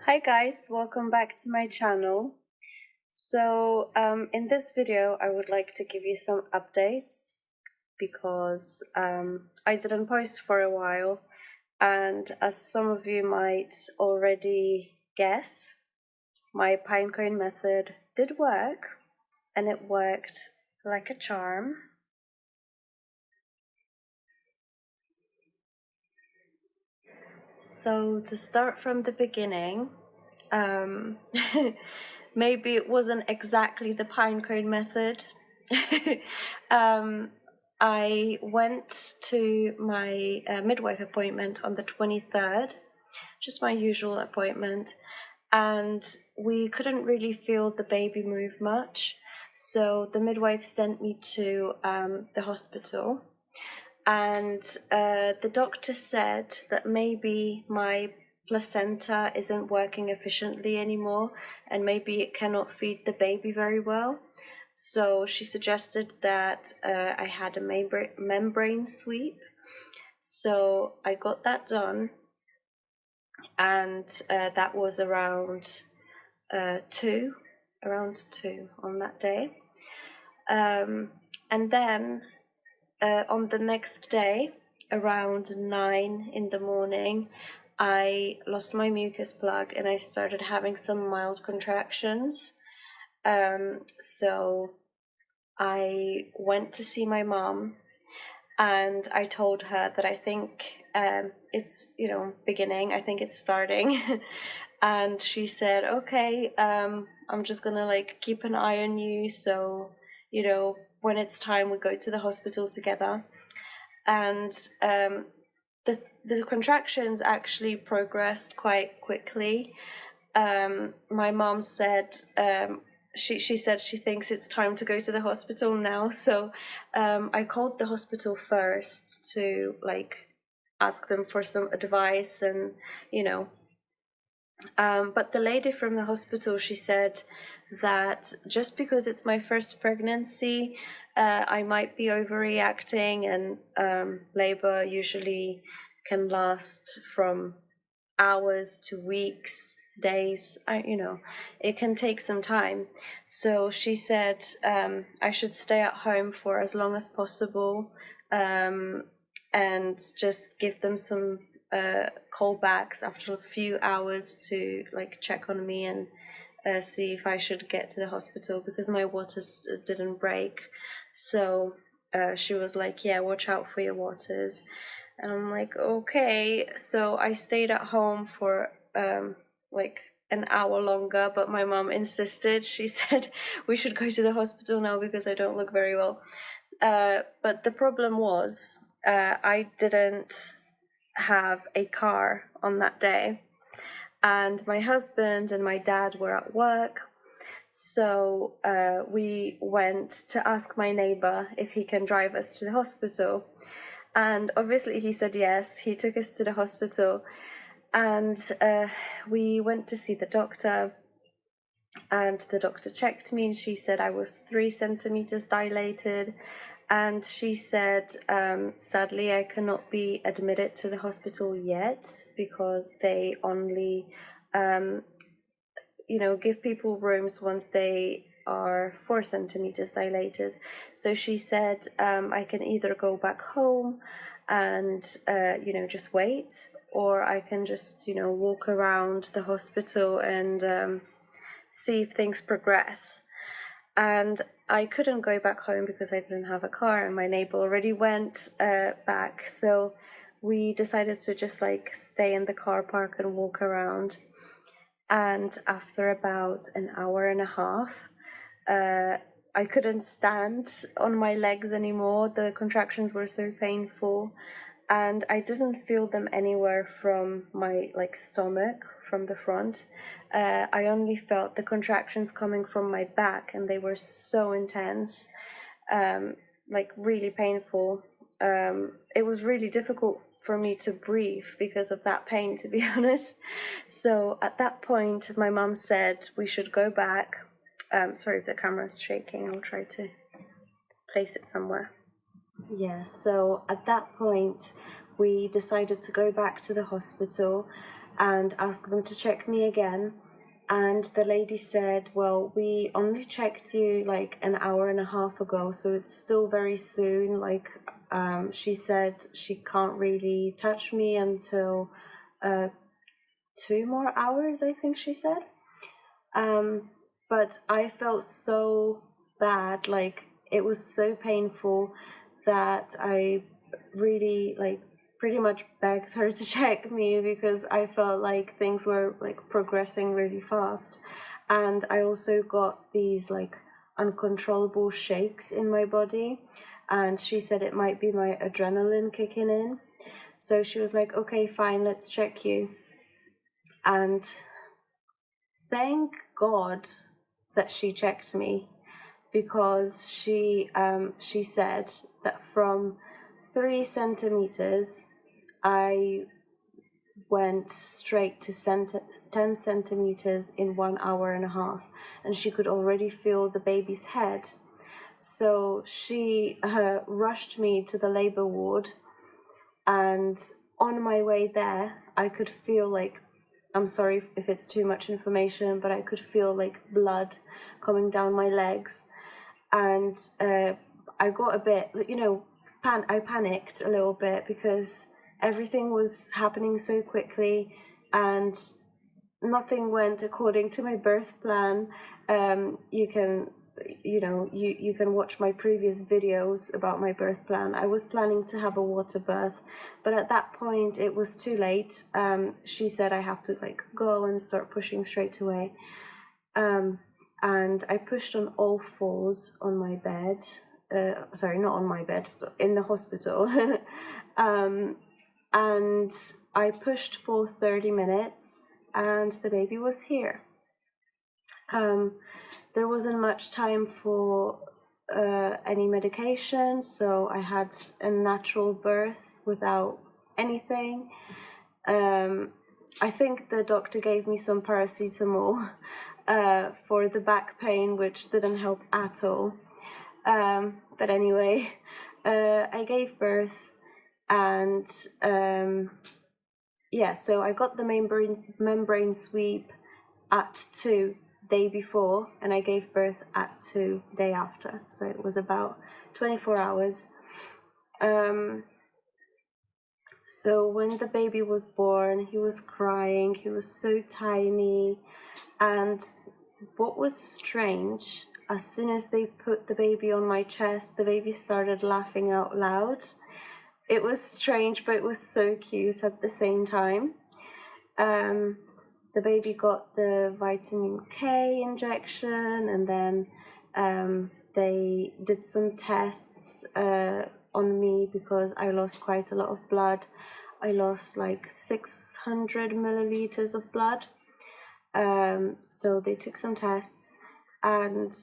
Hi guys, welcome back to my channel. In this video I would like to give you some updates because I didn't post for a while, and as some of you might already guess, my pinecone method did work, and it worked like a charm. So to start from the beginning, um, maybe it wasn't exactly the pinecone method. um, I went to my midwife appointment on the 23rd, just my usual appointment, and we couldn't really feel the baby move much. So the midwife sent me to the hospital, and the doctor said that maybe my placenta isn't working efficiently anymore, and maybe it cannot feed the baby very well. So she suggested that I had a membrane sweep. So I got that done, and that was around 2 on that day. And then on the next day, around 9 in the morning, I lost my mucus plug and I started having some mild contractions. So I went to see my mom, and I told her that I think it's, beginning, I think it's starting. And she said, okay, I'm just gonna keep an eye on you, so when it's time we go to the hospital together. And the contractions actually progressed quite quickly. My mom said she said she thinks it's time to go to the hospital now. So I called the hospital first to ask them for some advice, and but the lady from the hospital, she said that just because it's my first pregnancy, I might be overreacting, and labor usually can last from hours to weeks, days. It can take some time. So she said I should stay at home for as long as possible, and just give them some callbacks after a few hours to check on me and see if I should get to the hospital, because my waters didn't break. So she was like, yeah, watch out for your waters. And I'm like, okay. So I stayed at home for an hour longer, but my mom insisted. She said we should go to the hospital now because I don't look very well. But the problem was I didn't have a car on that day, and my husband and my dad were at work. So we went to ask my neighbor if he can drive us to the hospital. And obviously he said yes. He took us to the hospital, and we went to see the doctor. And the doctor checked me, and she said I was 3 centimeters dilated. And she said, sadly, I cannot be admitted to the hospital yet because they only, give people rooms once they are 4 centimeters dilated. So she said I can either go back home and just wait, or I can just walk around the hospital and see if things progress. And I couldn't go back home because I didn't have a car, and my neighbor already went back. So we decided to just stay in the car park and walk around. And after about an hour and a half, I couldn't stand on my legs anymore. The contractions were so painful, and I didn't feel them anywhere from my stomach, from the front. I only felt the contractions coming from my back, and they were so intense, really painful. It was really difficult for me to breathe because of that pain, to be honest. So at that point, my mom said we should go back. Sorry if the camera's shaking. I'll try to place it somewhere. Yeah, so at that point, we decided to go back to the hospital, and ask them to check me again. And the lady said, well, we only checked you like an hour and a half ago, so it's still very soon. Like, she said she can't really touch me until 2 more hours, I think she said. But I felt so bad, like it was so painful that I really like pretty much begged her to check me, because I felt like things were like progressing really fast. And I also got these like uncontrollable shakes in my body, and she said it might be my adrenaline kicking in. So she was like, okay, fine, let's check you. And thank God that she checked me, because she said that from 3 centimeters I went straight to 10 centimeters in 1 hour and a half, and she could already feel the baby's head. So she rushed me to the labor ward, and on my way there I could feel like, I'm sorry if it's too much information, but I could feel like blood coming down my legs. And I got a bit, I panicked a little bit, because everything was happening so quickly and nothing went according to my birth plan. You can watch my previous videos about my birth plan. I was planning to have a water birth, but at that point it was too late. She said I have to like go and start pushing straight away. And I pushed on all fours on my bed. Sorry, not on my bed, in the hospital. And I pushed for 30 minutes, and the baby was here. There wasn't much time for any medication, so I had a natural birth without anything. I think the doctor gave me some paracetamol for the back pain, which didn't help at all. But anyway, I gave birth, and so I got the membrane sweep at 2 day before, and I gave birth at 2 day after. So it was about 24 hours. So when the baby was born, he was crying, he was so tiny. And what was strange, as soon as they put the baby on my chest, the baby started laughing out loud. It was strange, but it was so cute at the same time. The baby got the vitamin K injection, and then they did some tests on me, because I lost quite a lot of blood. I lost like 600 milliliters of blood. So they took some tests, and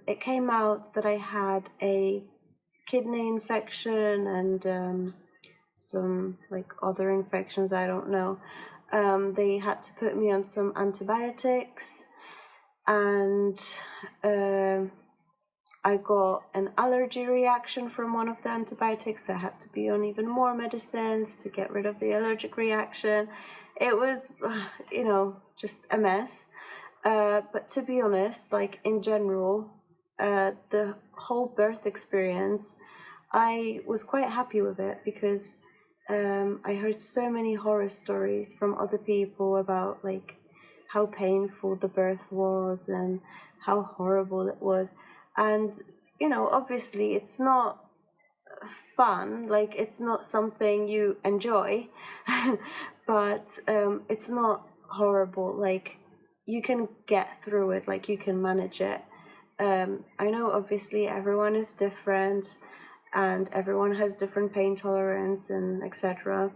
it came out that I had a kidney infection and some like other infections, I don't know. They had to put me on some antibiotics, and I got an allergy reaction from one of the antibiotics. I had to be on even more medicines to get rid of the allergic reaction. It was, just a mess. But to be honest, like in general, the whole birth experience, I was quite happy with it, because I heard so many horror stories from other people about like how painful the birth was and how horrible it was. And obviously it's not fun, like it's not something you enjoy, but it's not horrible. Like you can get through it, like you can manage it. I know obviously everyone is different, and everyone has different pain tolerance and etc.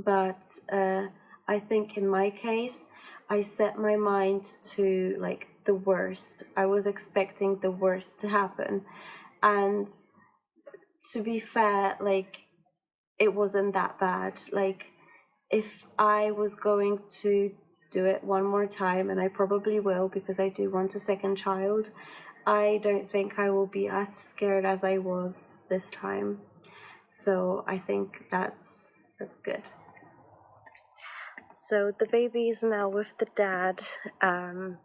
But I think in my case, I set my mind to like the worst. I was expecting the worst to happen, and to be fair, like it wasn't that bad. Like if I was going to do it one more time, and I probably will because I do want a second child, I don't think I will be as scared as I was this time. So I think that's good. So the baby is now with the dad. I'm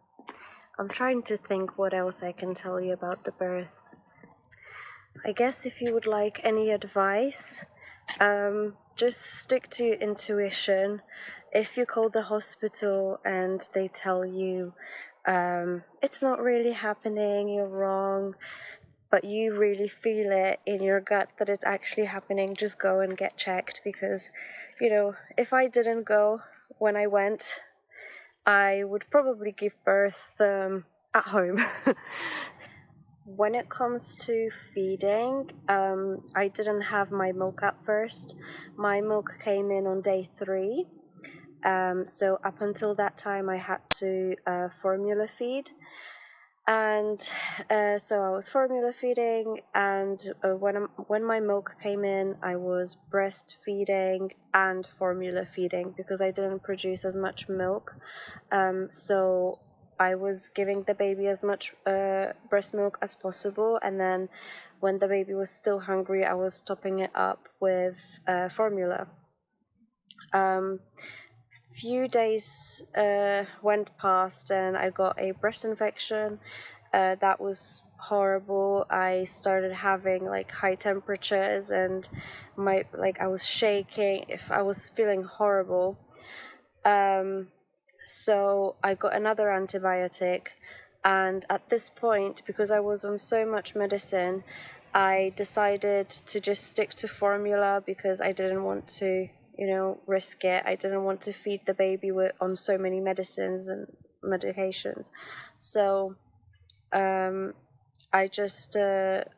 trying to think what else I can tell you about the birth. I guess if you would like any advice, just stick to your intuition. If you call the hospital and they tell you it's not really happening, you're wrong, but you really feel it in your gut that it's actually happening, just go and get checked, because, you know, if I didn't go when I went, I would probably give birth at home. When it comes to feeding, I didn't have my milk at first. My milk came in on day 3. So up until that time, I had to formula feed. And so I was formula feeding, and when my milk came in, I was breastfeeding and formula feeding because I didn't produce as much milk. So I was giving the baby as much breast milk as possible, and then when the baby was still hungry, I was topping it up with formula. Few days went past and I got a breast infection. That was horrible. I started having like high temperatures and I was shaking. If I was feeling horrible. So I got another antibiotic, and at this point, because I was on so much medicine, I decided to just stick to formula because I didn't want to, you know, risk it. I didn't want to feed the baby on so many medicines and medications. So I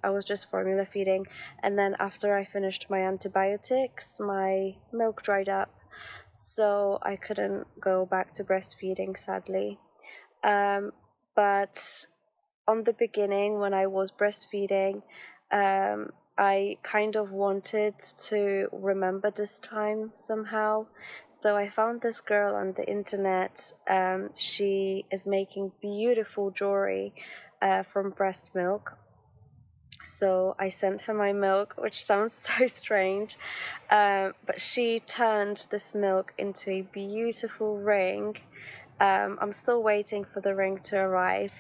was just formula feeding, and then after I finished my antibiotics, my milk dried up, so I couldn't go back to breastfeeding, sadly. But on the beginning, when I was breastfeeding, I kind of wanted to remember this time somehow. So I found this girl on the internet. She is making beautiful jewelry from breast milk. So I sent her my milk, which sounds so strange, but she turned this milk into a beautiful ring. I'm still waiting for the ring to arrive,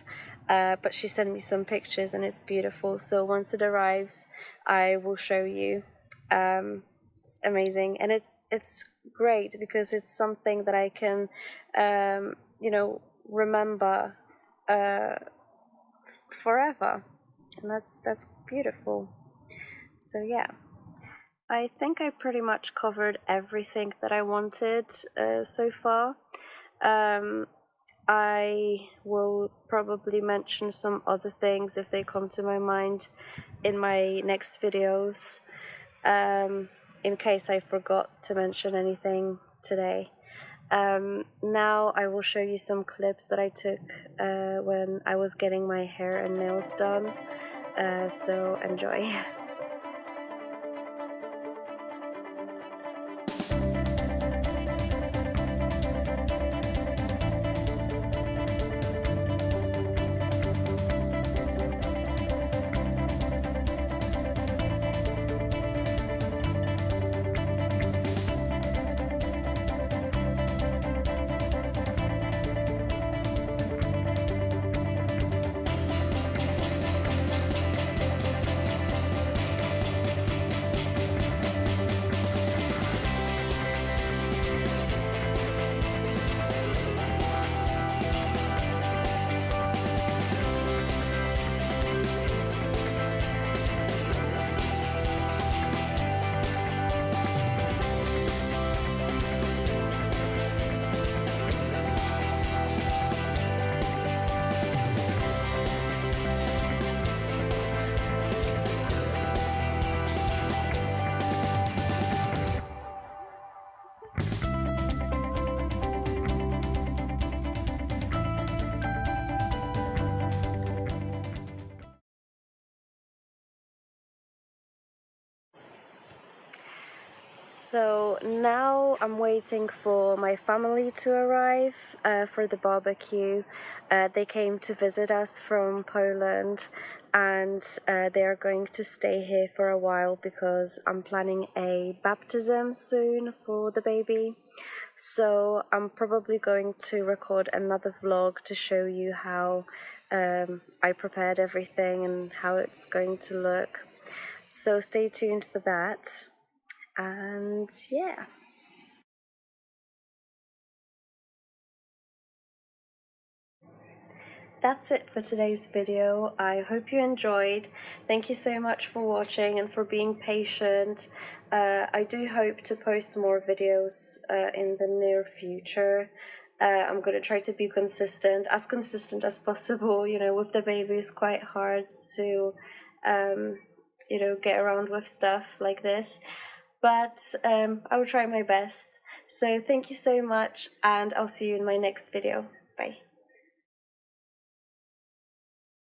but she sent me some pictures and it's beautiful. So once it arrives, I will show you. It's amazing, and it's great because it's something that I can, you know, remember forever, and that's beautiful. So yeah, I think I pretty much covered everything that I wanted so far. I will probably mention some other things if they come to my mind in my next videos, in case I forgot to mention anything today. Now I will show you some clips that I took when I was getting my hair and nails done, so enjoy. So now I'm waiting for my family to arrive for the barbecue. They came to visit us from Poland, and they are going to stay here for a while because I'm planning a baptism soon for the baby. So I'm probably going to record another vlog to show you how I prepared everything and how it's going to look. So stay tuned for that. And yeah. That's it for today's video. I hope you enjoyed. Thank you so much for watching and for being patient. I do hope to post more videos in the near future. I'm going to try to be consistent as possible. You know, with the baby it's quite hard to, get around with stuff like this. But I will try my best. So thank you so much, and I'll see you in my next video. Bye.